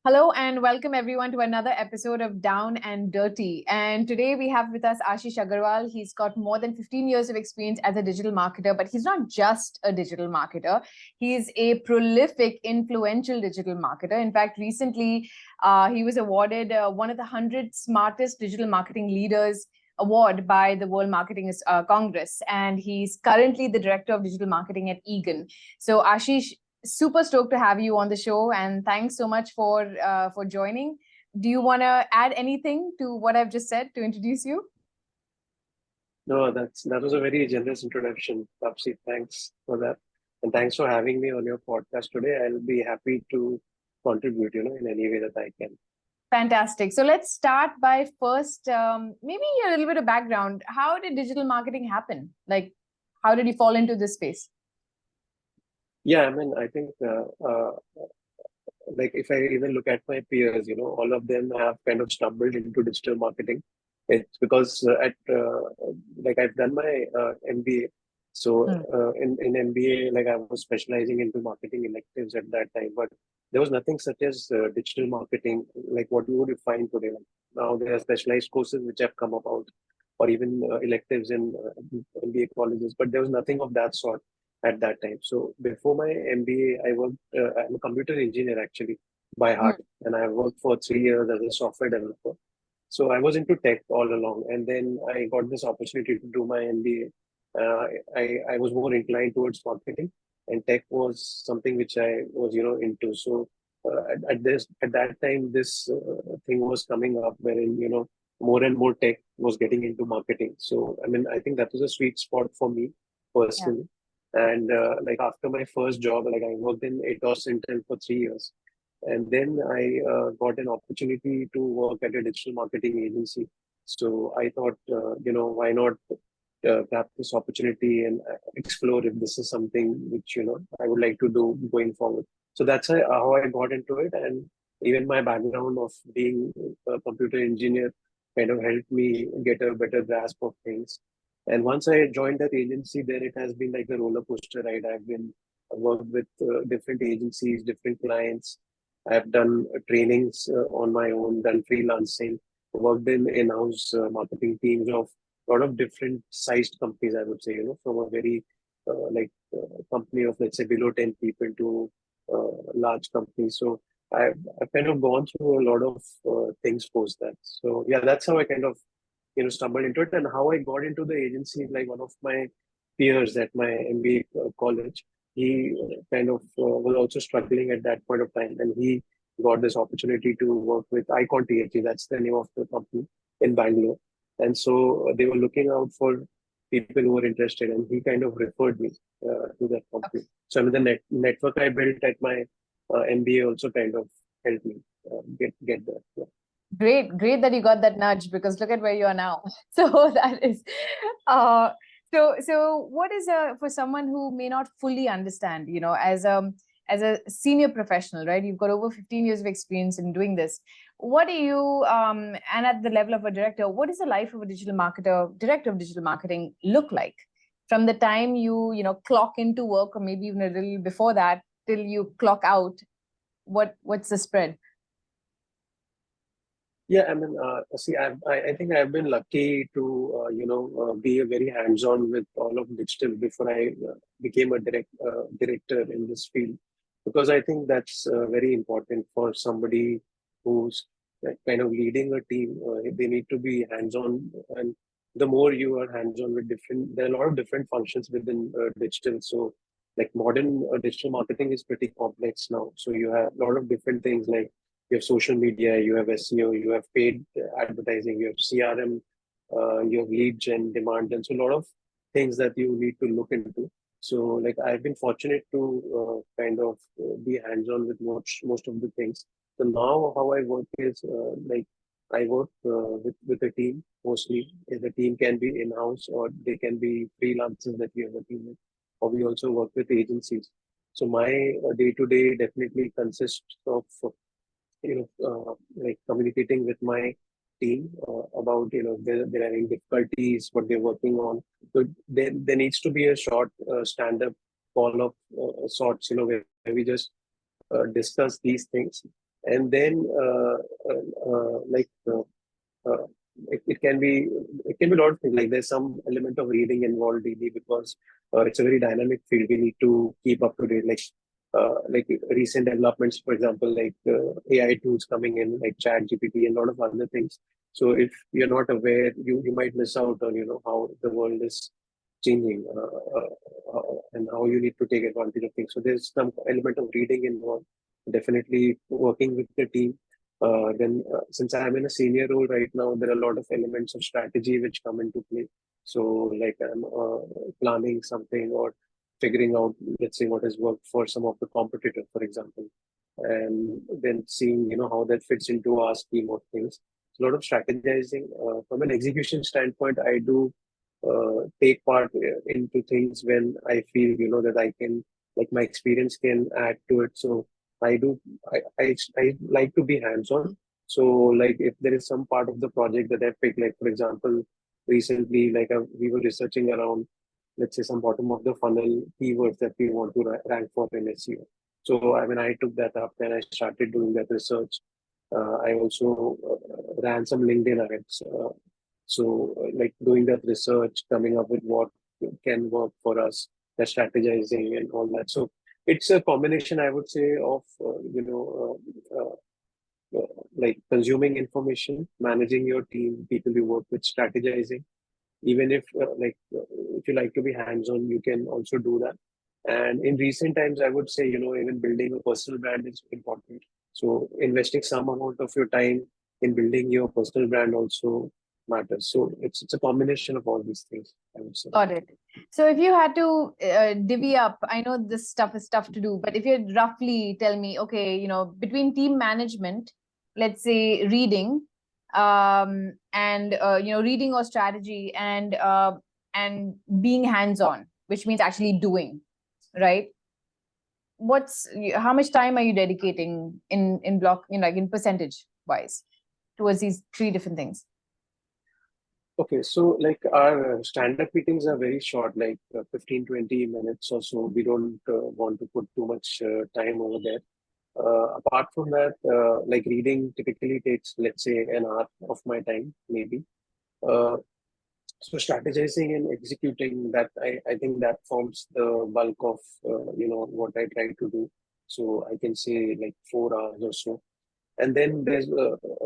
Hello and welcome everyone to another episode of Down and Dirty. And today we have with us Ashish Agrawal. He's got more than 15 years of experience as a digital marketer, but he's not just a digital marketer. He's a prolific, influential digital marketer. In fact, recently he was awarded one of the 100 smartest digital marketing leaders award by the World Marketing Congress. And he's currently the director of digital marketing at Egen. So Ashish, super stoked to have you on the show, and thanks so much for joining. Do you want to add anything to what I've just said to introduce you? No, that was a very generous introduction, Tapsi. Thanks for that. And thanks for having me on your podcast today. I'll be happy to contribute, in any way that I can. Fantastic. So let's start by first, maybe a little bit of background. How did digital marketing happen? Like, how did you fall into this space? Yeah, I mean, I think like if I even look at my peers, all of them have kind of stumbled into digital marketing. It's because at like I've done my MBA. So Hmm. in MBA, like I was specializing into marketing electives at that time, but there was nothing such as digital marketing, like what you would find today. Like now there are specialized courses which have come about, or even electives in MBA colleges, but there was nothing of that sort at that time. So before my MBA, I worked. I'm a computer engineer actually by Hmm. heart, and I worked for 3 years as a software developer. So I was into tech all along, and then I got this opportunity to do my MBA. I was more inclined towards marketing, and tech was something which I was into. So at that time, this thing was coming up, wherein more and more tech was getting into marketing. So I mean, I think that was a sweet spot for me Yeah. personally. And like after my first job, like I worked in ATOS Intel for 3 years. And then I got an opportunity to work at a digital marketing agency. So I thought, why not grab this opportunity and explore if this is something which, I would like to do going forward. So that's how I got into it. And even my background of being a computer engineer kind of helped me get a better grasp of things. And once I joined that agency, there it has been like a roller coaster ride. I've been worked with different agencies, different clients. I've done trainings on my own, done freelancing, worked in in-house marketing teams of a lot of different sized companies, I would say, from a very company of, let's say, below 10 people to large companies. So I've kind of gone through a lot of things post that. So yeah, that's how I kind of, stumbled into it. And how I got into the agency, like one of my peers at my MBA college, he kind of was also struggling at that point of time. And he got this opportunity to work with Icon THG, that's the name of the company in Bangalore. And so they were looking out for people who were interested, and he kind of referred me to that company. So I mean, the network I built at my MBA also kind of helped me get there. Yeah. Great that you got that nudge, because look at where you are now. So that is, uh, so what is for someone who may not fully understand, as a senior professional, right? You've got over 15 years of experience in doing this. What do you, and at the level of a director, what does the life of a digital marketer, director of digital marketing look like? From the time clock into work, or maybe even a little before that, till you clock out, what's the spread? Yeah, I mean, see, I think I've been lucky to, be a very hands-on with all of digital before I became a director in this field, because I think that's very important for somebody who's kind of leading a team. They need to be hands-on, and the more you are hands-on with there are a lot of different functions within digital. So, like modern digital marketing is pretty complex now. So you have a lot of different things like you have social media, you have SEO, you have paid advertising, you have CRM, you have lead gen, demand gen. So a lot of things that you need to look into. So like I've been fortunate to kind of be hands-on with most of the things. So now how I work is like I work with a team mostly. The team can be in-house or they can be freelancers that we are working with, or we also work with agencies. So my day-to-day definitely consists of like communicating with my team about they're having difficulties, what they're working on. So there needs to be a short stand-up call of sorts, where we just discuss these things, and then like uh, it can be a lot of things. Like there's some element of reading involved daily because it's a very dynamic field. We need to keep up to date. Like recent developments, for example, like AI tools coming in, like Chat GPT and a lot of other things. So if you're not aware, you might miss out on how the world is changing and how you need to take advantage of things. So there's some element of reading involved. Definitely working with the team. Then, since I'm in a senior role right now, there are a lot of elements of strategy which come into play. So, like I'm planning something or figuring out, let's say, what has worked for some of the competitors, for example, and then seeing, how that fits into our scheme of things. So a lot of strategizing. From an execution standpoint, I do take part into things when I feel, that I can, like my experience can add to it. So I do, I like to be hands-on. So like if there is some part of the project that I pick, like for example, recently, like we were researching around, let's say some bottom of the funnel keywords that we want to rank for in SEO. So I mean, I took that up and I started doing that research. I also ran some LinkedIn ads. Like doing that research, coming up with what can work for us, the strategizing and all that. So it's a combination, I would say, of like consuming information, managing your team, people you work with, strategizing. Even if you like to be hands-on, you can also do that. And in recent times, I would say, even building a personal brand is important. So investing some amount of your time in building your personal brand also matters. So it's a combination of all these things, I would say. Got it. So if you had to divvy up, I know this stuff is tough to do, but if you roughly tell me, okay, between team management, let's say reading, and reading or strategy, and being hands-on, which means actually doing, right? How much time are you dedicating in block, like in percentage wise, towards these three different things? Okay, so like our stand-up meetings are very short, like 15, 20 minutes or so. We don't want to put too much time over there. Apart from that, like reading typically takes, let's say, an hour of my time, maybe. Uh, so strategizing and executing that, I think that forms the bulk of, what I try to do. So I can say like 4 hours or so. And then there's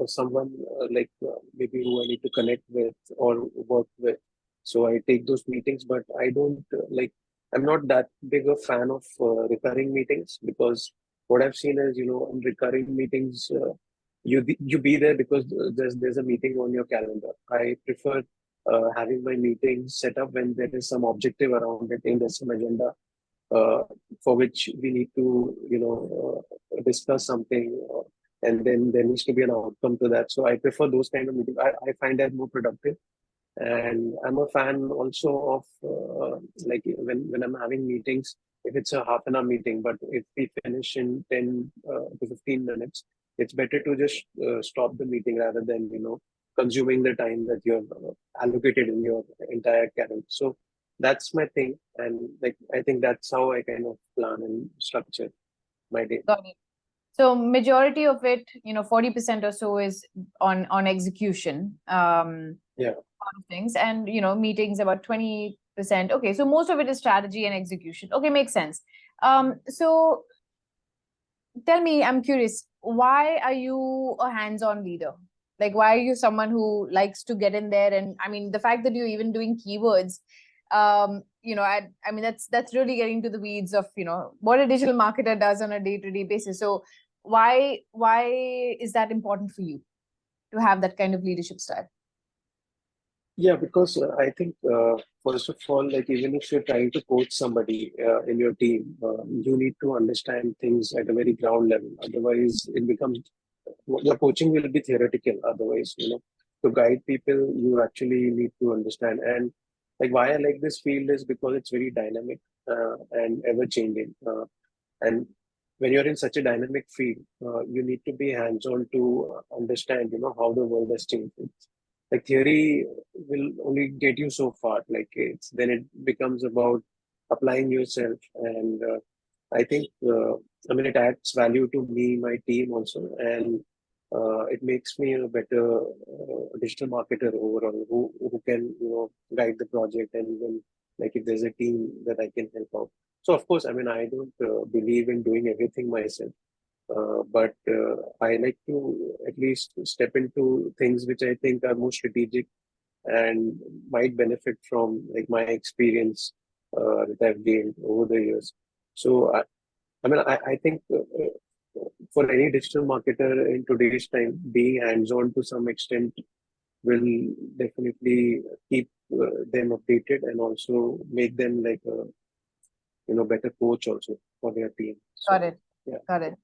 someone maybe who I need to connect with or work with. So I take those meetings, but I don't I'm not that big a fan of recurring meetings because what I've seen is, in recurring meetings, you be there because there's a meeting on your calendar. I prefer having my meetings set up when there is some objective around it and there's some agenda uh, for which we need to, discuss something, and then there needs to be an outcome to that. So I prefer those kind of meetings. I find that more productive. And I'm a fan also of like when I'm having meetings, if it's a half an hour meeting, but if we finish in 10 to 15 minutes, it's better to just stop the meeting rather than, consuming the time that you have allocated in your entire calendar. So that's my thing. And like, I think that's how I kind of plan and structure my day. Got it. So majority of it, 40% or so is on execution. Yeah. Of things, and meetings about 20%. Okay, so most of it is strategy and execution. Okay, makes sense. So tell me, I'm curious, why are you a hands-on leader? Like, why are you someone who likes to get in there? And I mean, the fact that you're even doing keywords, I mean, that's really getting to the weeds of, what a digital marketer does on a day-to-day basis. So why is that important for you to have that kind of leadership style? Yeah, because I think first of all, like even if you're trying to coach somebody in your team, you need to understand things at a very ground level. Otherwise, it becomes your coaching will be theoretical. Otherwise, to guide people, you actually need to understand. And like why I like this field is because it's very dynamic and ever changing. And when you're in such a dynamic field, you need to be hands-on to understand, how the world has changed. Like theory will only get you so far. Like then it becomes about applying yourself and I think, it adds value to me, my team also, and it makes me a better digital marketer overall, who can, guide the project, and even like if there's a team that I can help out. So of course, I don't believe in doing everything myself, but I like to at least step into things which I think are more strategic and might benefit from like my experience that I've gained over the years. So I think for any digital marketer in today's time, being hands-on to some extent will definitely keep them updated and also make them like a better coach also for their team. Got So it. yeah. Got it.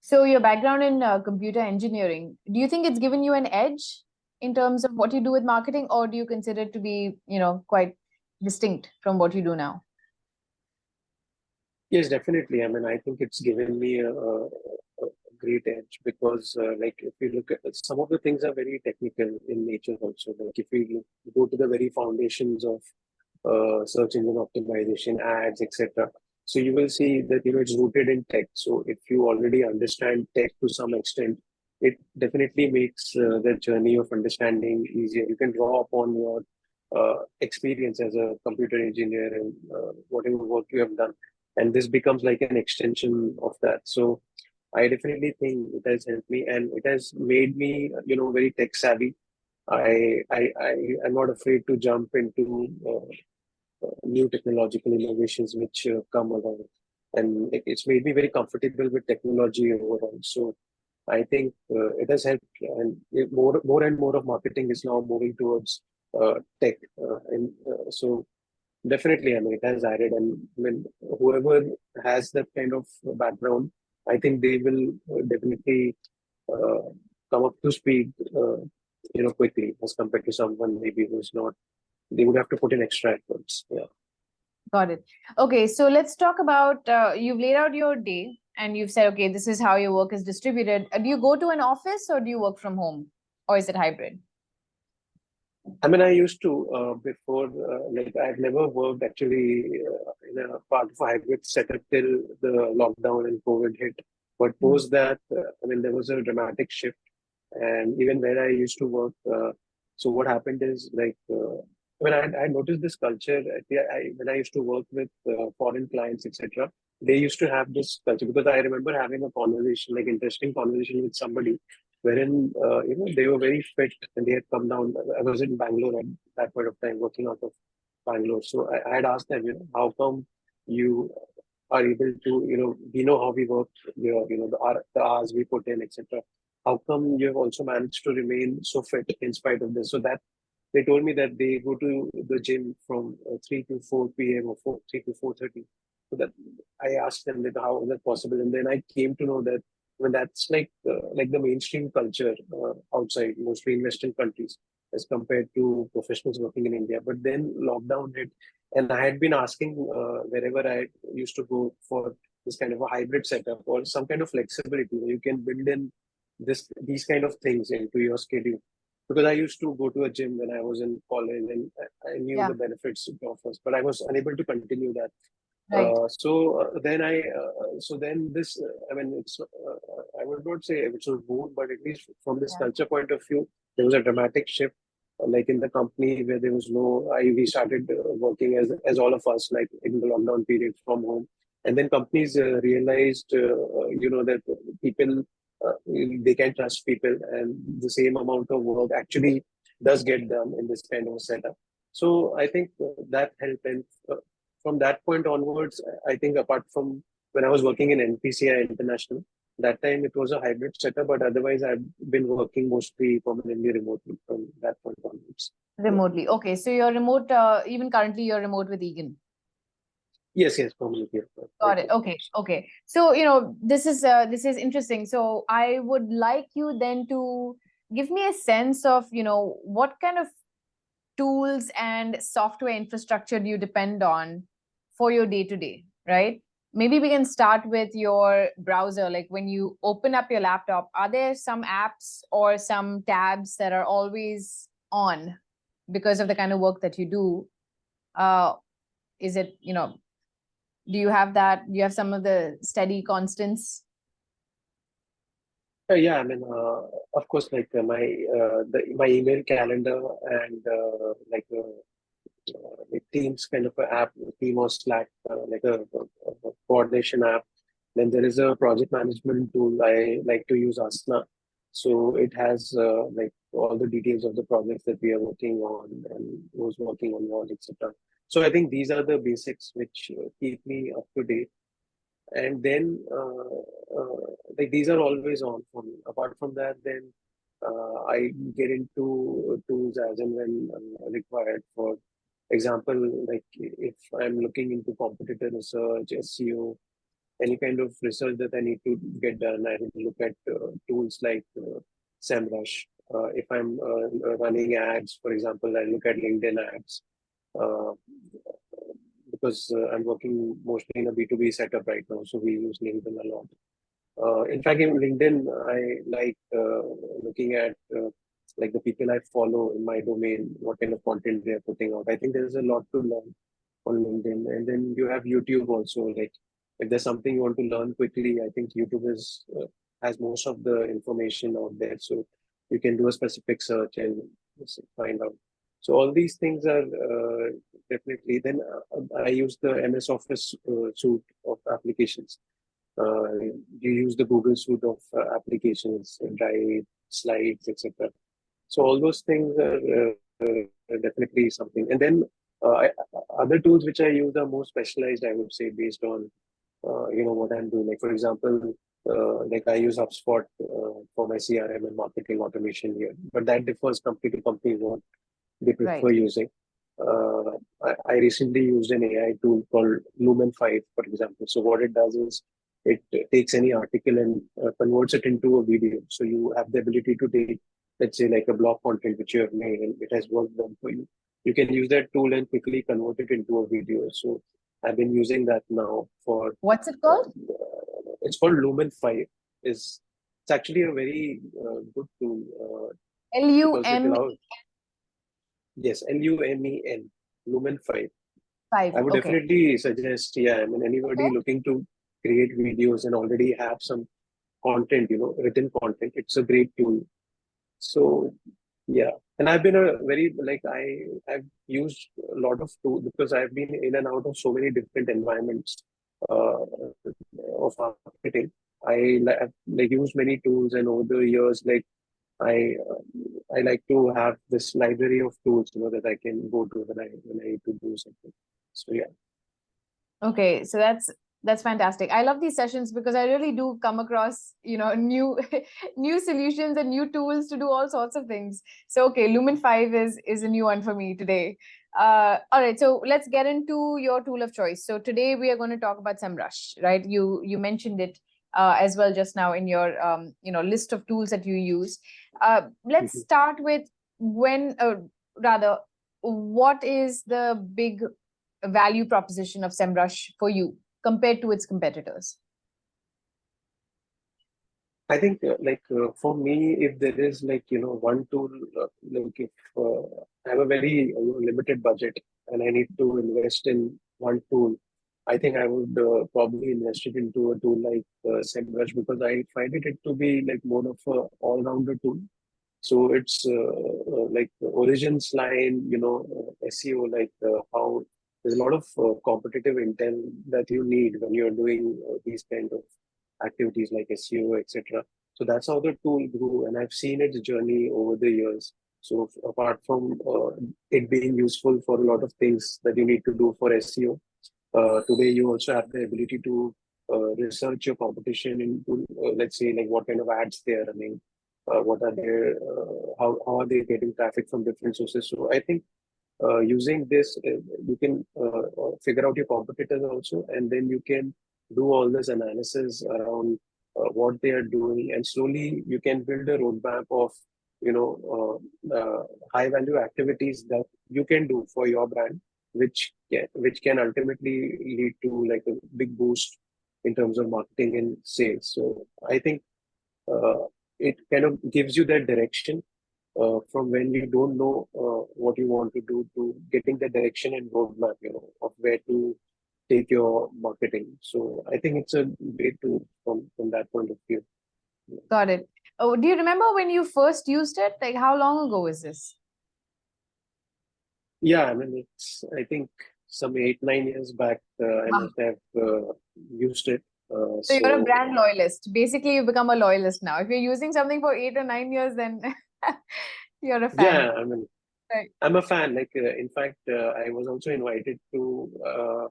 So your background in computer engineering, do you think it's given you an edge in terms of what you do with marketing, or do you consider it to be, quite distinct from what you do now? Yes, definitely. I think it's given me a great edge because, like, if you look at some of the things are very technical in nature also. Like, if we go to the very foundations of search engine optimization, ads, etc. So you will see that it's rooted in tech. So if you already understand tech to some extent, it definitely makes the journey of understanding easier. You can draw upon your experience as a computer engineer and whatever work you have done, and this becomes like an extension of that. So I definitely think it has helped me, and it has made me very tech savvy. I am not afraid to jump into new technological innovations which come along, and it's made me very comfortable with technology overall. So I think it has helped, and more and more of marketing is now moving towards tech, and so definitely, it has added, and whoever has that kind of background, I think they will definitely uh, come up to speed, quickly as compared to someone maybe who's not. They would have to put in extra efforts. Yeah. Got it. Okay, so let's talk about you've laid out your day and you've said, okay, this is how your work is distributed. Do you go to an office or do you work from home, or is it hybrid? I used to before, like I've never worked actually in a part of a hybrid setup till the lockdown and COVID hit. But Mm. post that, there was a dramatic shift, and even where I used to work, so what happened is like when I noticed this culture when I used to work with foreign clients, etc. They used to have this culture because I remember having a conversation, like interesting conversation with somebody wherein they were very fit and they had come down. I was in Bangalore at that point of time, working out of Bangalore. So I had asked them, how come you are able to, we know how we work here, the hours we put in, etc. How come you have also managed to remain so fit in spite of this? So that they told me that they go to the gym from 3 to 4 p.m. or 3 to 4:30. So that I asked them that how is that possible, and then I came to know that that's like the mainstream culture outside, mostly in Western countries, as compared to professionals working in India. But then lockdown hit, and I had been asking wherever I used to go for this kind of a hybrid setup or some kind of flexibility where you can build in these kind of things into your schedule. Because I used to go to a gym when I was in college, and I knew Yeah, the benefits it offers, but I was unable to continue that. right. So then this, it's, I would not say it's a boom, but at least from this Yeah. culture point of view, there was a dramatic shift, like in the company where there was we started working as all of us, like in the lockdown period from home. And then companies realized, that people, they can trust people and the same amount of work actually does get done in this kind of setup. So I think that helped. And from that point onwards, I think apart from when I was working in NPCI International, that time it was a hybrid setup, but otherwise I've been working mostly permanently remotely from that point onwards. Yeah. Remotely. Okay, so you're remote, even currently you're remote with Egen. Yes, permanently. Right. Got it. Okay. Okay. So, this is interesting. So I would like you then to give me a sense of, what kind of tools and software infrastructure do you depend on for your day to day, right? Maybe we can start with your browser. Like when you open up your laptop, are there some apps or some tabs that are always on because of the kind of work that you do? Is it, Do you have that? Do you have some of the steady constants? Yeah, I mean, of course, like my email calendar and like Teams kind of a app, Team or Slack, like a coordination app. Then there is a project management tool I like to use, Asana. So it has like all the details of the projects that we are working on and who's working on what, etc. So I think these are the basics which keep me up to date. And then like these are always on for me. Apart from that, then I get into tools as and when required. For example, like if I'm looking into competitor research, SEO, any kind of research that I need to get done, I will look at tools like Semrush. If I'm running ads, for example, I look at LinkedIn ads. Uh, because I'm working mostly in a B2B setup right now, so we use LinkedIn a lot. In fact, in LinkedIn, I like looking at like the people I follow in my domain, what kind of content they are putting out. I think there's a lot to learn on LinkedIn. And then you have YouTube also. Like if there's something you want to learn quickly, I think YouTube is has most of the information out there. So you can do a specific search and find out. So all these things are definitely. Then I use the MS Office suite of applications. You use the Google suite of applications, Drive, Slides, etc. So all those things are definitely something. And then other tools which I use are more specialized, I would say, based on what I'm doing. Like for example, like I use HubSpot for my CRM and marketing automation here, but that differs company to company what they prefer Right. using. I recently used an AI tool called Lumen 5, for example. So what it does is it takes any article and converts it into a video. So you have the ability to take, let's say, like a blog content which you have made and it has worked done for you. You can use that tool and quickly convert it into a video. So I've been using that now for. What's it called? It's called Lumen 5. It's actually a very good tool because it LUM allows. Yes, LUMEN, Lumen 5. 5. I would Okay. definitely suggest, yeah, I mean, Okay. anybody looking to create videos and already have some content, written content, it's a great tool. So, yeah. And I've been a very, like, I've used a lot of tools because I've been in and out of so many different environments of marketing. I've like used many tools, and over the years, like, I like to have this library of tools, that I can go to when I need to do something. So yeah. Okay, so that's fantastic. I love these sessions because I really do come across, new new solutions and new tools to do all sorts of things. So okay, Lumen 5 is a new one for me today. All right, so let's get into your tool of choice. So today we are going to talk about Semrush, right? You mentioned it as well just now in your list of tools that you use. Let's Mhm. start with when rather what is the big value proposition of Semrush for you compared to its competitors? I think for me, if there is one tool, like if I have a very limited budget and I need to invest in one tool, I think I would probably invest it into a tool like SEMrush because I find it to be like more of a all-rounder tool. So it's like the origins line, SEO, like how there's a lot of competitive intent that you need when you're doing these kind of activities like SEO, etc. So that's how the tool grew, and I've seen its journey over the years. So apart from it being useful for a lot of things that you need to do for SEO, today you also have the ability to research your competition into, let's say, like what kind of ads they are running, what are their, how are they getting traffic from different sources. So I think using this, you can figure out your competitors also, and then you can do all this analysis around what they are doing, and slowly you can build a roadmap of high value activities that you can do for your brand, which can ultimately lead to like a big boost in terms of marketing and sales. So I think uh, it kind of gives you that direction from when you don't know what you want to do to getting the direction and roadmap, of where to take your marketing. So I think it's a great tool from that point of view. Got it. Oh, do you remember when you first used it? Like, how long ago was this? Yeah, I mean, I think some 8, 9 years back, I Wow. must have used it. So you're a So brand loyalist. Basically, you become a loyalist now. If you're using something for 8 or 9 years, then you're a fan. yeah, I mean, Right. I'm a fan. Like, in fact, I was also invited to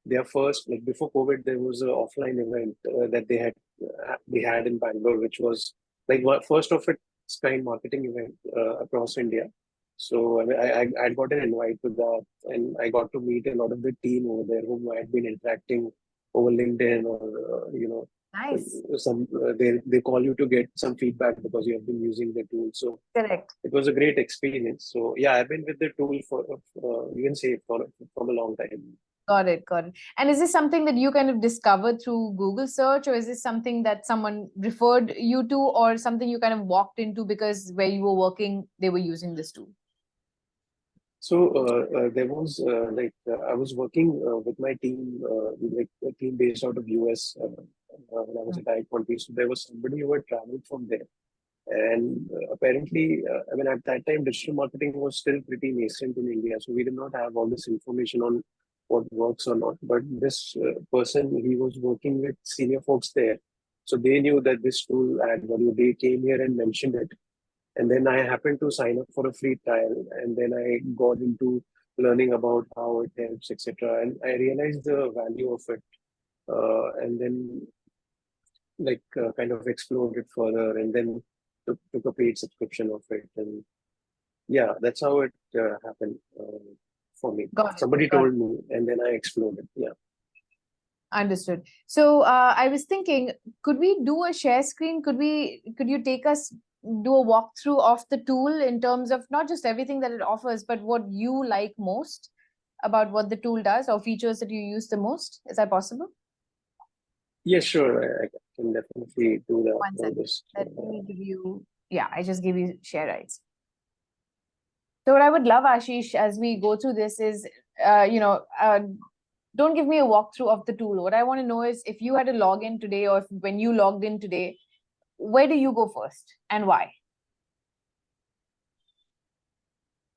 their first, like before COVID, there was an offline event that they had in Bangalore, which was like first of its kind marketing event across India. So I got an invite to that, and I got to meet a lot of the team over there whom I had been interacting over LinkedIn or Nice. they call you to get some feedback because you have been using the tool. So Correct. it was a great experience. So yeah, I've been with the tool for you can say for from a long time. Got it. Got it. And is this something that you kind of discovered through Google search, or is this something that someone referred you to, or something you kind of walked into because where you were working, they were using this tool? So there was I was working with my team, like a team based out of US when I was Mm. at I-20. So there was somebody who had traveled from there, and apparently, I mean, at that time, digital marketing was still pretty nascent in India, so we did not have all this information on what works or not. But this person, he was working with senior folks there, so they knew that this tool had value. They came here and mentioned it, and then I happened to sign up for a free trial, and then I got into learning about how it helps, etc. And I realized the value of it, and then kind of explored it further, and then took a paid subscription of it, and yeah, that's how it happened for me. Got it. Somebody Got it. told me, and then I explored it. Yeah. Understood. So I was thinking, could we do a share screen? Could you take us do a walkthrough of the tool in terms of not just everything that it offers, but what you like most about what the tool does or features that you use the most? Is that possible? Yeah, sure. I can definitely do that. One I'll second. just Let me give you, yeah, I just give you share rights. So what I would love, Ashish, as we go through this is, don't give me a walkthrough of the tool. What I want to know is if you had to log in today or if, when you logged in today, where do you go first and why?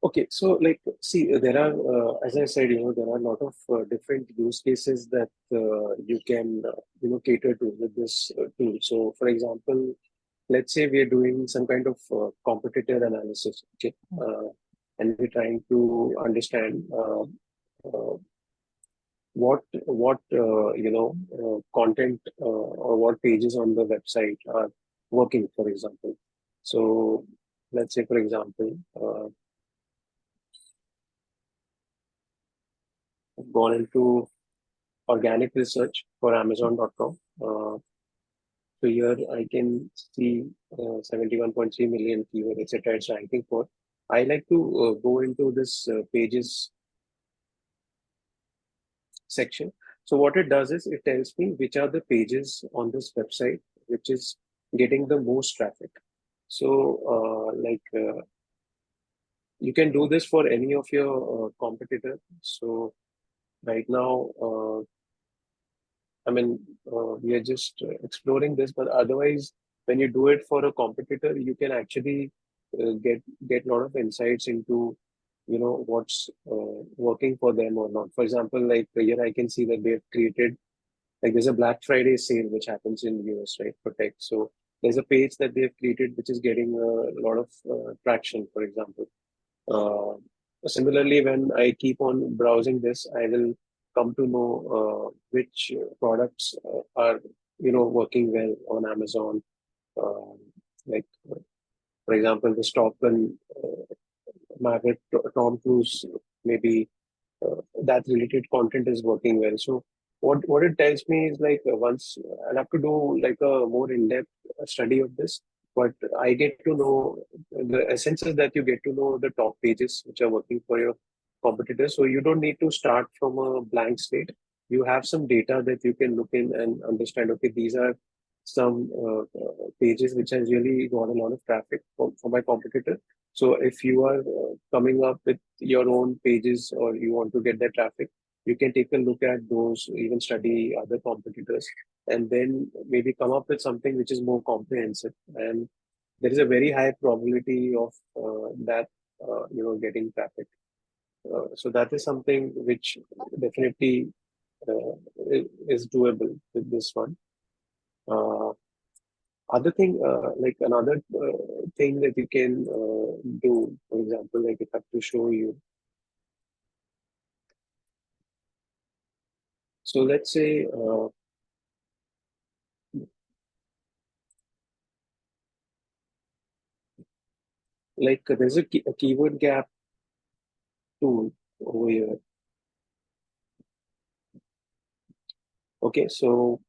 Okay, so like, see, there are, as I said, there are a lot of different use cases that you can, cater to with this tool. So, for example, let's say we are doing some kind of competitor analysis, okay, and we're trying to understand what content or what pages on the website are working, for example. So, let's say, for example, I've gone into organic research for Amazon.com. So here I can see 71.3 million keyword, etc. It's ranking for. I like to go into this pages section. So what it does is it tells me which are the pages on this website which is getting the most traffic. So you can do this for any of your competitor. So right now, I mean, we are just exploring this, but otherwise, when you do it for a competitor, you can actually get a lot of insights into, what's working for them or not. For example, like here I can see that they've created like there's a Black Friday sale which happens in US, right, for tech. So there's a page that they've created which is getting a lot of traction, for example. Similarly, when I keep on browsing this, I will come to know which products are working well on Amazon. Um, like for example, the Stockton Maverick Tom Cruise, maybe that related content is working well. So what it tells me is like once I'll have to do like a more in-depth study of this, but I get to know the essence is that you get to know the top pages which are working for your competitors. So you don't need to start from a blank slate. You have some data that you can look in and understand. Okay, these are some pages which has really got a lot of traffic for my competitor. So if you are coming up with your own pages or you want to get that traffic, you can take a look at those, even study other competitors, and then maybe come up with something which is more comprehensive. And there is a very high probability of that getting traffic. So that is something which definitely is doable with this one. Other thing, like another thing that you can do, for example, like if I have to show you. So let's say, like there's a keyword gap tool over here. Okay, so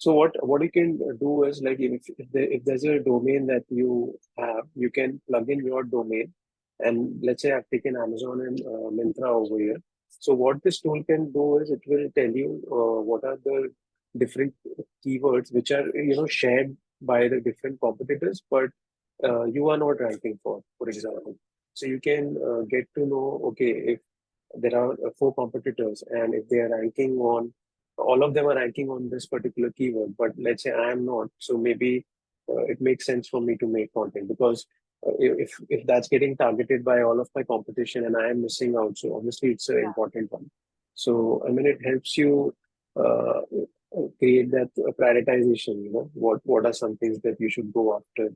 what you can do is, like, if there's a domain that you have, you can plug in your domain, and let's say I've taken Amazon and Myntra over here. So what this tool can do is it will tell you what are the different keywords which are shared by the different competitors, but you are not ranking for example. So you can get to know, okay, if there are four competitors, and if they are ranking on, all of them are ranking on this particular keyword, but let's say I am not, so maybe it makes sense for me to make content, because if that's getting targeted by all of my competition and I am missing out, so obviously it's an important one. So I mean, it helps you uh, create that prioritization. What are some things that you should go after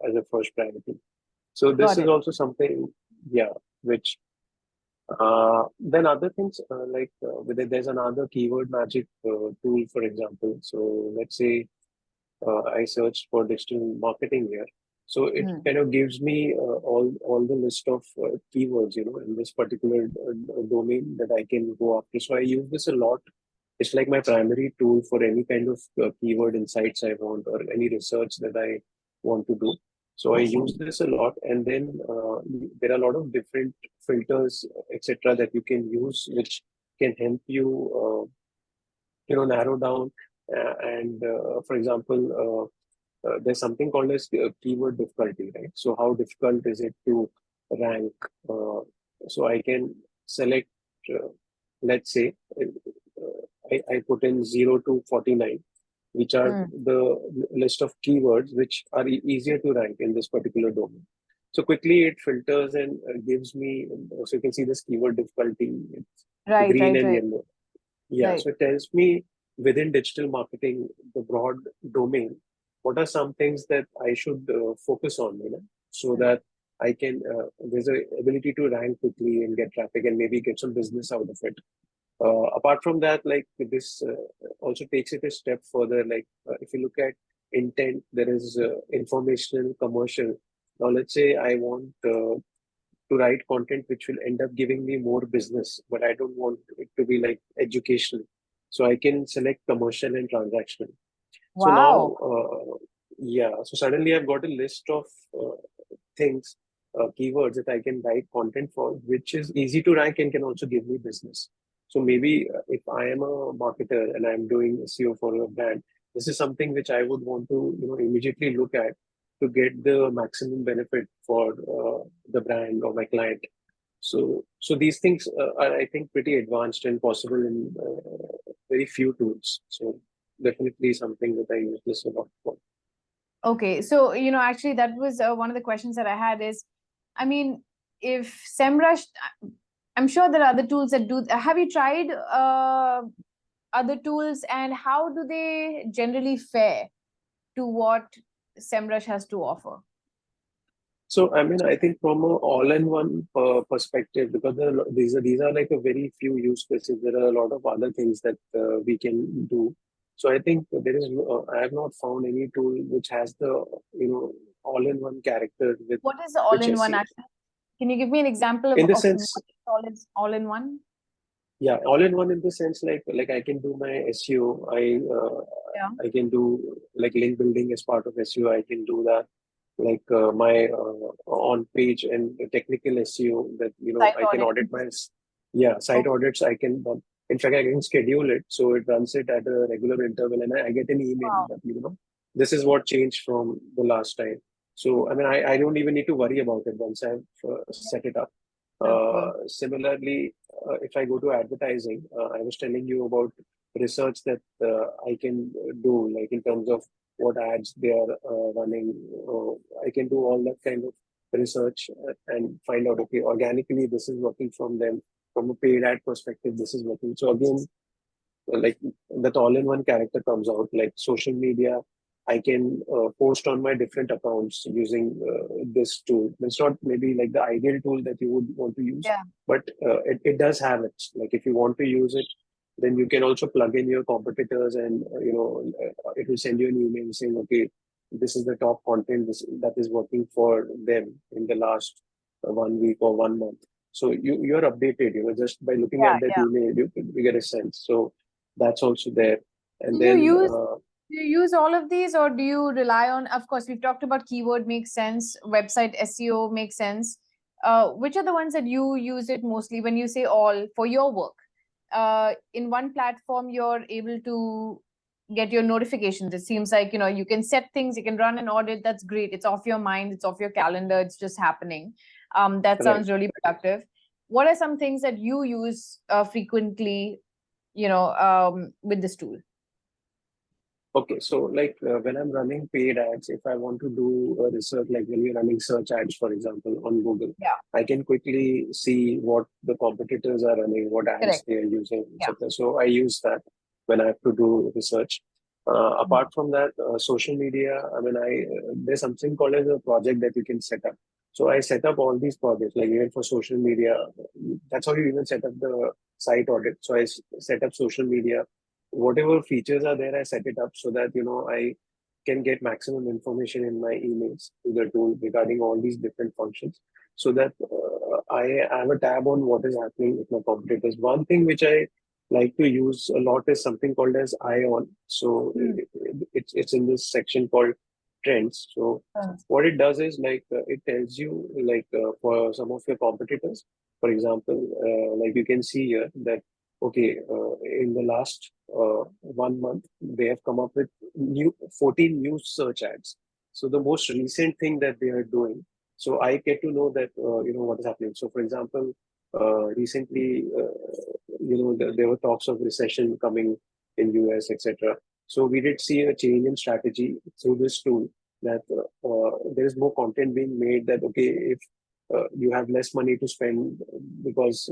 as a first priority. So this Got is it. also something, yeah, which then other things, like there's another keyword magic tool, for example. So let's say I searched for digital marketing here. So it kind of gives me all the list of keywords, in this particular domain that I can go after. So I use this a lot. It's like my primary tool for any kind of keyword insights I want, or any research that I want to do. So I use this a lot, and then there are a lot of different filters, etc., that you can use, which can help you, narrow down. And for example, there's something called as keyword difficulty, right? So how difficult is it to rank? So I can select, let's say, I put in 0 to 49, which are the list of keywords which are easier to rank in this particular domain. So quickly it filters and gives me, so you can see this keyword difficulty, it's Right, green right, and right, yellow. Yeah, right. so it tells me within digital marketing, the broad domain, what are some things that I should focus on, so that I can, there's a ability to rank quickly and get traffic and maybe get some business out of it. Apart from that, like this also takes it a step further. Like if you look at intent, there is informational, commercial. Now, let's say I want to write content which will end up giving me more business, but I don't want it to be like educational. So I can select commercial and transactional. So Wow. now, yeah, so suddenly I've got a list of things, keywords that I can write content for, which is easy to rank and can also give me business. So maybe if I am a marketer and I'm doing SEO for a brand, this is something which I would want to, immediately look at to get the maximum benefit for the brand or my client. So these things are, I think, pretty advanced and possible in very few tools. So definitely something that I use this a lot for. Okay, so actually, that was one of the questions that I had is, I mean, if SEMrush, I'm sure there are other tools that do. Have you tried other tools, and how do they generally fare to what SEMrush has to offer? So I mean, I think from a all-in-one perspective, because these are like a very few use cases. There are a lot of other things that we can do. So I think there is. I have not found any tool which has the all-in-one character with What is the which all-in-one SEO. actually? Can you give me an example In the of what sense, is all-in-one? yeah, all-in-one in the sense, like I can do my SEO. Yeah. I can do like link building as part of SEO. I can do that, like my on page and technical SEO, that Site I can audit. audit my site Okay. audits. I can, in fact, I can schedule it so it runs it at a regular interval, and I get an email Wow. that this is what changed from the last time. So I mean, I don't even need to worry about it once I've set it up. Cool. Similarly, if I go to advertising, I was telling you about research that I can do, like in terms of what ads they are running. I can do all that kind of research and find out, okay, organically, this is working from them. From a paid ad perspective, this is working. So again, like that all-in-one character comes out, like social media. I can post on my different accounts using this tool. It's not maybe like the ideal tool that you would want to use, Yeah. but it does have it. Like if you want to use it, then you can also plug in your competitors, and it will send you an email saying, okay, this is the top content that is working for them in the last 1 week or 1 month. So you're updated. Just by looking Yeah. at that Yeah. email, you get a sense. So that's also there. And Do you then, use do you use all of these, or do you rely on, of course, we've talked about keyword makes sense, website SEO makes sense. Which are the ones that you use it mostly when you say all for your work? In one platform, you're able to get your notifications. It seems like, you can set things, you can run an audit. That's great. It's off your mind, it's off your calendar, it's just happening. That right. sounds really productive. What are some things that you use frequently, with this tool? Okay, so like when I'm running paid ads, if I want to do research, like when you're running search ads, for example, on Google, Yeah, I can quickly see what the competitors are running, what ads correct. they are using, Yeah. etc. So I use that when I have to do research. Apart from that, social media, I mean, there's something called as a project that you can set up. So I set up all these projects, like even for social media. That's how you even set up the site audit. So set up social media, whatever features are there, I set it up so that I can get maximum information in my emails to the tool regarding all these different functions, so that I have a tab on what is happening with my competitors. One thing which I like to use a lot is something called as Ion. So Hmm. it's in this section called trends. So what it does is like it tells you like for some of your competitors, for example, like you can see here that okay, in the last 1 month, they have come up with 14 new search ads. So the most recent thing that they are doing. So I get to know that what is happening. So for example, recently, there were talks of recession coming in US, etc. So we did see a change in strategy through this tool, that there is more content being made that okay, if you have less money to spend because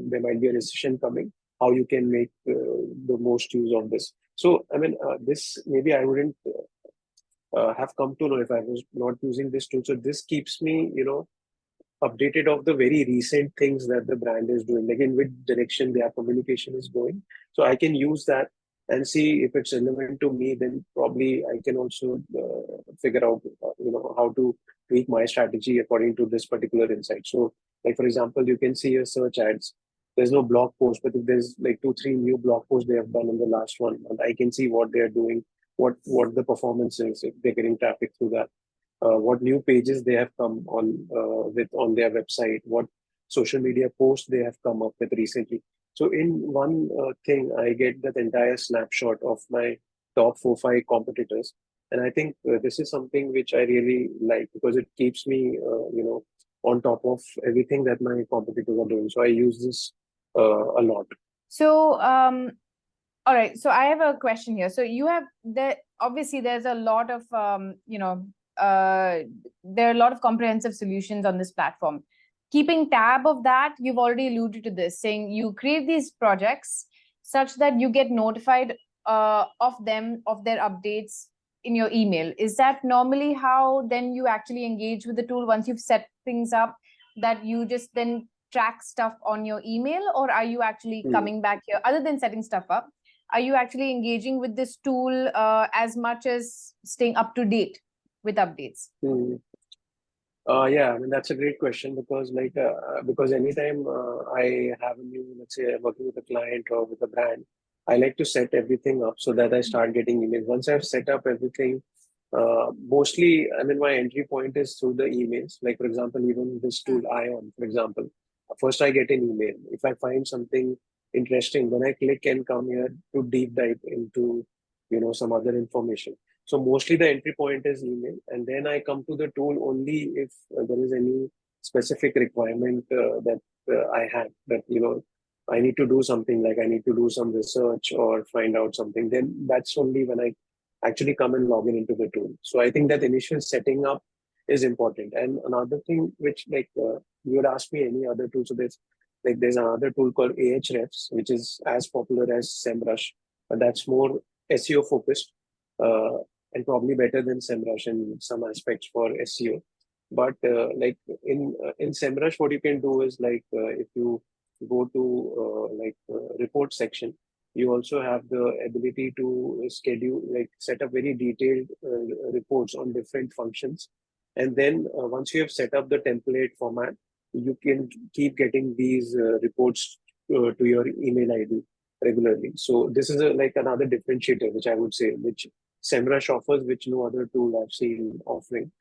there might be a recession coming, how you can make the most use of this. So, I mean, this maybe I wouldn't have come to know if I was not using this tool. So this keeps me, updated of the very recent things that the brand is doing, like in which direction their communication is going. So I can use that and see if it's relevant to me. Then probably I can also figure out, how to tweak my strategy according to this particular insight. So, like for example, you can see your search ads. There's no blog post, but if there's like 2, 3 new blog posts they have done in the last 1 month, I can see what they are doing, what the performance is, if they're getting traffic through that, what new pages they have come on with on their website, what social media posts they have come up with recently. So in one thing, I get that entire snapshot of my top 4, 5 competitors, and I think this is something which I really like because it keeps me, on top of everything that my competitors are doing. So I use this a lot. So, all right. So I have a question here. So you have there, obviously there's a lot of there are a lot of comprehensive solutions on this platform. Keeping tab of that, you've already alluded to this, saying you create these projects such that you get notified of them, of their updates in your email. Is that normally how then you actually engage with the tool once you've set things up, that you just then track stuff on your email, or are you actually Hmm. coming back here, other than setting stuff up, are you actually engaging with this tool as much as staying up to date with updates? Hmm. Yeah, I mean that's a great question because anytime I have a new, let's say, I'm working with a client or with a brand, I like to set everything up so that I start getting emails. Once I've set up everything, mostly, I mean, my entry point is through the emails. Like for example, even this tool Ion, for example, first I get an email. If I find something interesting, then I click and come here to deep dive into, some other information. So mostly the entry point is email, and then I come to the tool only if there is any specific requirement that I had, that, I need to do something, like I need to do some research or find out something, then that's only when I actually come and log in into the tool. So I think that initial setting up is important. And another thing which, like, you would ask me any other tool. So there's another tool called Ahrefs, which is as popular as Semrush, but that's more SEO focused, uh, and probably better than Semrush in some aspects for SEO. But like in Semrush, what you can do is, like, if you go to report section, you also have the ability to schedule, like set up very detailed reports on different functions. And then once you have set up the template format, you can keep getting these reports to your email ID regularly. So this is like another differentiator, which I would say, which Semrush offers, which no other tool I've seen offering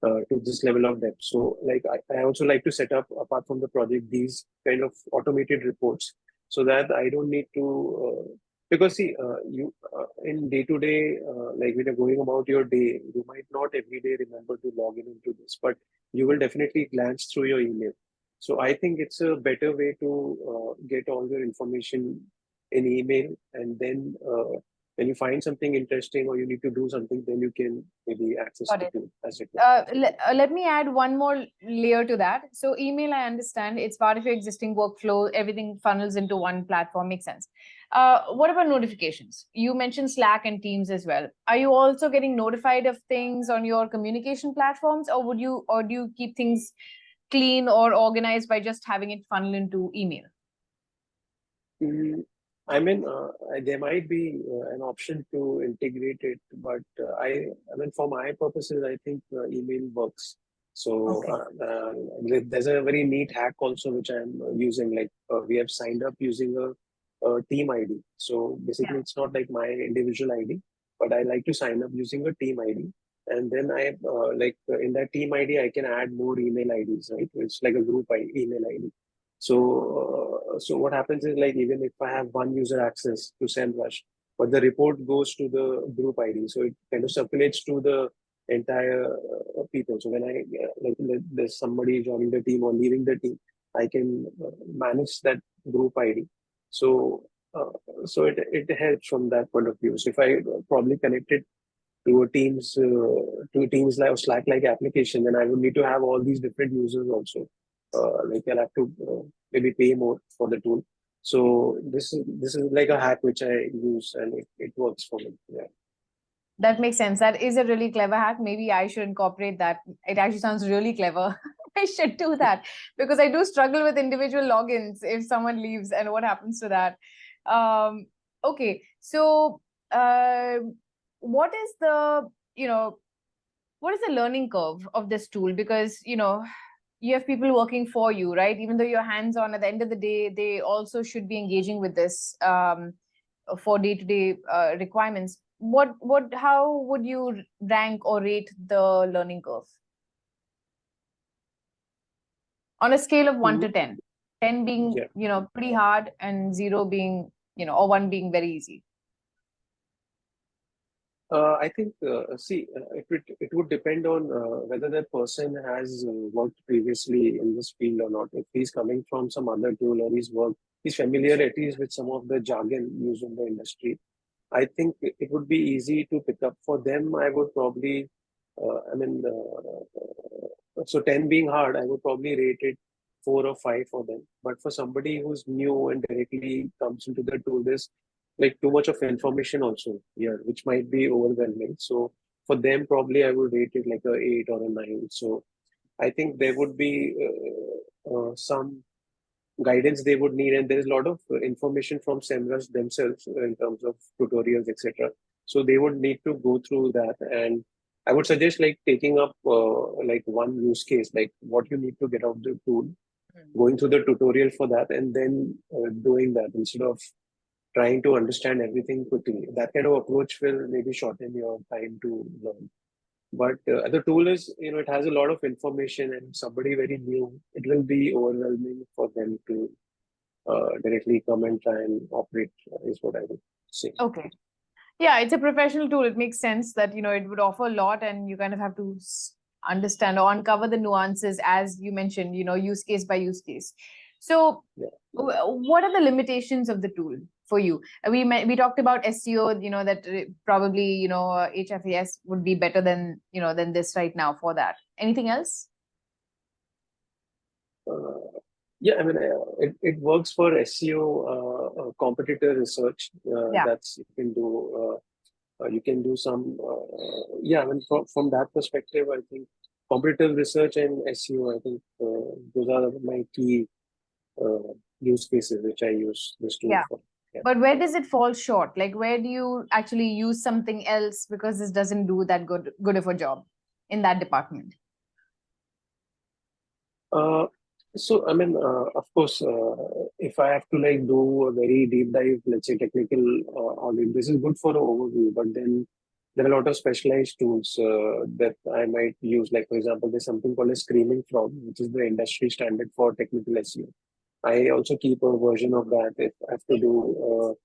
to this level of depth. So, like, I also like to set up, apart from the project, these kind of automated reports, so that I don't need to, because see, you in day to day, like when you're going about your day, you might not every day remember to log in into this, but you will definitely glance through your email. So I think it's a better way to get all your information in email, and then when you find something interesting or you need to do something, then you can maybe access Got the it. tool as it. Let me add one more layer to that. So email, I understand it's part of your existing workflow. Everything funnels into one platform. Makes sense. What about notifications? You mentioned Slack and Teams as well. Are you also getting notified of things on your communication platforms, or do you keep things clean or organized by just having it funnel into email? Mm, I mean, there might be an option to integrate it, but I mean, for my purposes, I think email works. So Okay. there's a very neat hack also which I'm using. Like, we have signed up using a team ID. So Yeah. basically, it's not like my individual ID, but I like to sign up using a team ID. And then in that team ID, I can add more email IDs, right? It's like a group email ID. So what happens is, like, even if I have one user access to SEMrush, but the report goes to the group ID, so it kind of circulates to the entire people. So when there's somebody joining the team or leaving the team, I can manage that group ID. So uh, so it helps from that point of view. So if I probably connect it to a Teams like Slack like application, then I would need to have all these different users also. Like, I'll have to maybe pay more for the tool. So this is like a hack which I use, and it works for me. Yeah. That makes sense. That is a really clever hack. Maybe I should incorporate that. It actually sounds really clever. I should do that because I do struggle with individual logins if someone leaves and what happens to that. Okay, so what is what is the learning curve of this tool? Because you have people working for you, right? Even though you're hands-on, at the end of the day, they also should be engaging with this for day-to-day requirements. How would you rank or rate the learning curve on a scale of 1 Mhm. to 10? 10 being, Yeah. pretty hard, and 0 being, or 1 being very easy. I think, it would depend on whether that person has worked previously in this field or not. If he's coming from some other tool, or he's familiar at least with some of the jargon used in the industry, I think it would be easy to pick up. For them, I would probably, I mean, so 10 being hard, I would probably rate it 4 or 5 for them. But for somebody who's new and directly comes into the tool, there's like too much of information also here, which might be overwhelming. So for them, probably I would rate it like a 8 or a 9. So I think there would be some guidance they would need, and there's a lot of information from SEMrush themselves in terms of tutorials, etc. So they would need to go through that, and I would suggest, like, taking up like one use case, like what you need to get out of the tool, going through the tutorial for that, and then doing that instead of trying to understand everything quickly. That kind of approach will maybe shorten your time to learn. But the tool is, it has a lot of information, and somebody very new, it will be overwhelming for them to directly come and try and operate, is what I would say. Okay. Yeah, it's a professional tool. It makes sense that, it would offer a lot, and you kind of have to understand or uncover the nuances, as you mentioned, use case by use case. So Yeah. what are the limitations of the tool for you? We talked about SEO, that probably, HFAS would be better than, than this right now for that. Anything else? Yeah, I mean, it works for SEO, competitor research. Yeah. That's you can do. You can do some. Yeah, I mean, from that perspective, I think competitive research and SEO. I think those are my key use cases which I use this tool Yeah. for. Yeah. But where does it fall short? Like, where do you actually use something else because this doesn't do that good of a job in that department? Uh, so I mean, of course, if I have to like do a very deep dive, let's say technical audit, this is good for an overview. But then there are a lot of specialized tools that I might use. Like for example, there's something called a screening frog, which is the industry standard for technical SEO. I also keep a version of that if I have to do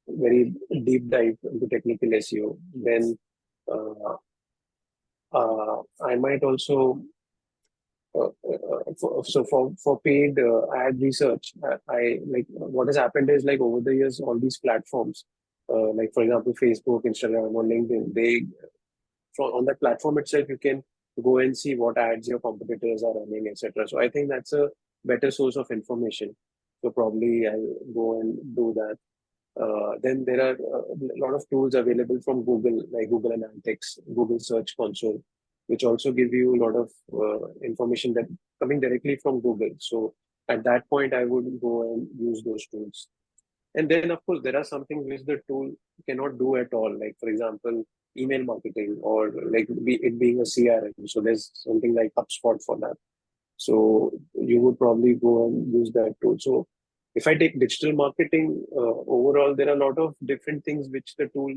very deep dive into technical SEO. Then I might also for paid ad research, I like what has happened is like over the years, all these platforms, like for example, Facebook, Instagram, or LinkedIn, they on that platform itself, you can go and see what ads your competitors are running, etc. So I think that's a better source of information. So probably I'll go and do that. Then there are a lot of tools available from Google, like Google Analytics, Google Search Console, which also give you a lot of information that coming directly from Google. So at that point, I would go and use those tools. And then, of course, there are some things which the tool cannot do at all. Like, for example, email marketing or like it being a CRM. So there's something like HubSpot for that. So you would probably go and use that tool. So if I take digital marketing overall, there are a lot of different things which the tool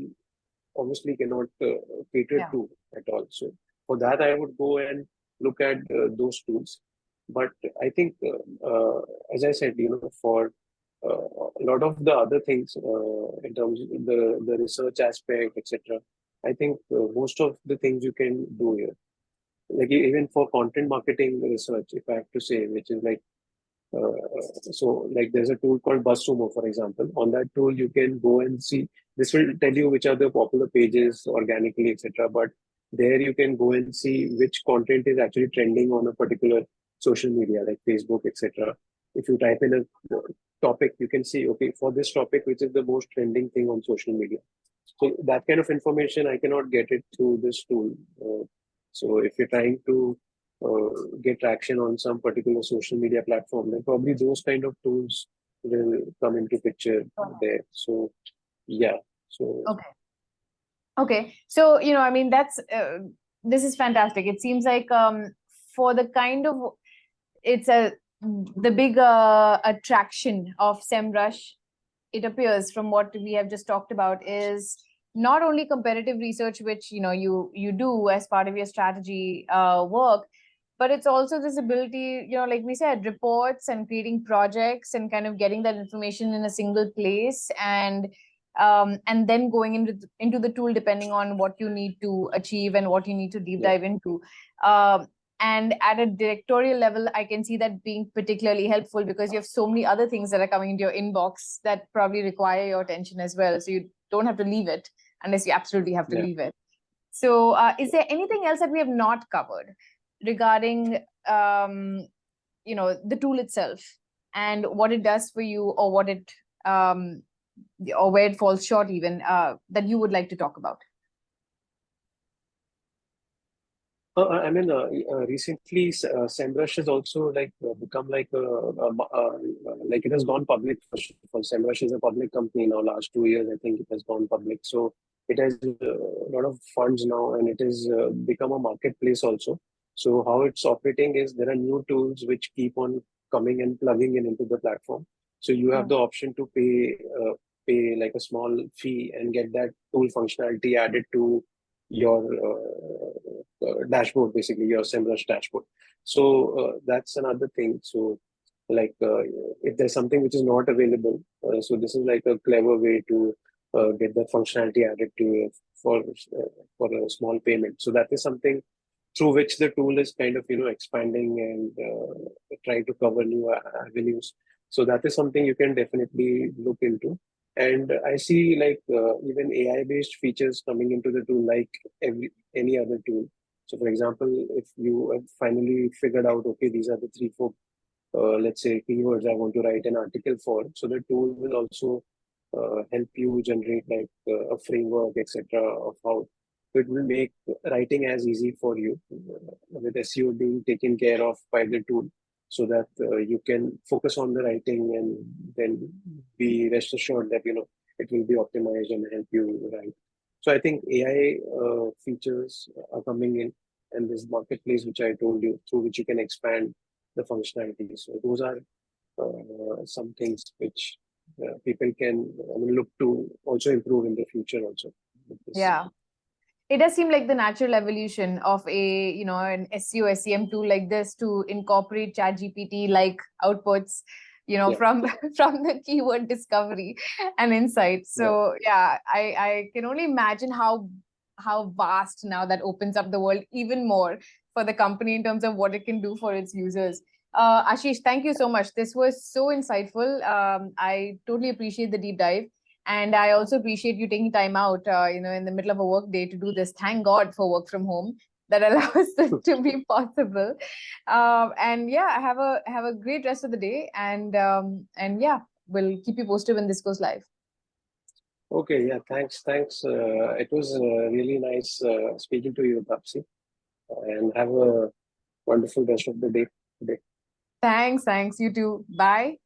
obviously cannot cater Yeah. to at all. So for that, I would go and look at those tools. But I think, as I said, for a lot of the other things in terms of the research aspect, etc. I think most of the things you can do here, like even for content marketing research, if I have to say, which is like so like there's a tool called BuzzSumo, for example. On that tool, you can go and see. This will tell you which are the popular pages organically, etc. But there you can go and see which content is actually trending on a particular social media, like Facebook, etc. If you type in a topic, you can see, okay, for this topic, which is the most trending thing on social media. So that kind of information, I cannot get it through this tool. So if you're trying to get traction on some particular social media platform, then probably those kind of tools will come into picture there. So yeah, so Okay. Okay. So, I mean, this is fantastic. It seems like for the kind of, it's the big attraction of Semrush, it appears from what we have just talked about is not only competitive research, which, you do as part of your strategy work, but it's also this ability, like we said, reports and creating projects and kind of getting that information in a single place and then going into the tool depending on what you need to achieve and what you need to deep dive into. And at a directorial level, I can see that being particularly helpful because you have so many other things that are coming into your inbox that probably require your attention as well. So you don't have to leave it unless you absolutely have to yeah. leave it. So is there anything else that we have not covered regarding the tool itself and what it does for you, or what it or where it falls short even, that you would like to talk about? I mean, recently, Semrush has also like become like like it has gone public. First of all, Semrush is a public company now. Last 2 years, I think it has gone public. So it has a lot of funds now, and it has become a marketplace also. So how it's operating is there are new tools which keep on coming and plugging in into the platform. So you have the option to pay like a small fee and get that tool functionality added to your dashboard, basically your SEMrush dashboard. So that's another thing. So like if there's something which is not available, so this is like a clever way to get that functionality added to you for a small payment. So that is something through which the tool is kind of expanding and trying to cover new avenues. So that is something you can definitely look into. And I see like even AI-based features coming into the tool like any other tool. So for example, if you have finally figured out, okay, these are the three, four, let's say keywords I want to write an article for. So the tool will also help you generate like a framework, etc. of how it will make writing as easy for you with SEO being taken care of by the tool so that you can focus on the writing and then be rest assured that, it will be optimized and help you write. So I think AI features are coming in and this marketplace, which I told you, through which you can expand the functionality. So those are some things which people can look to also improve in the future also. With this. Yeah. It does seem like the natural evolution of an SEO SEM tool like this to incorporate ChatGPT like outputs, Yeah. from from the keyword discovery and insight. So yeah, I can only imagine how vast now that opens up the world even more for the company in terms of what it can do for its users. Ashish, thank you so much. This was so insightful. I totally appreciate the deep dive. And I also appreciate you taking time out, in the middle of a work day to do this. Thank God for work from home that allows this to be possible. And yeah, have a great rest of the day. And yeah, we'll keep you posted when this goes live. Okay, yeah, thanks. It was really nice speaking to you, Tapsi, and have a wonderful rest of the day today. Thanks. You too. Bye.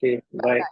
Okay, bye.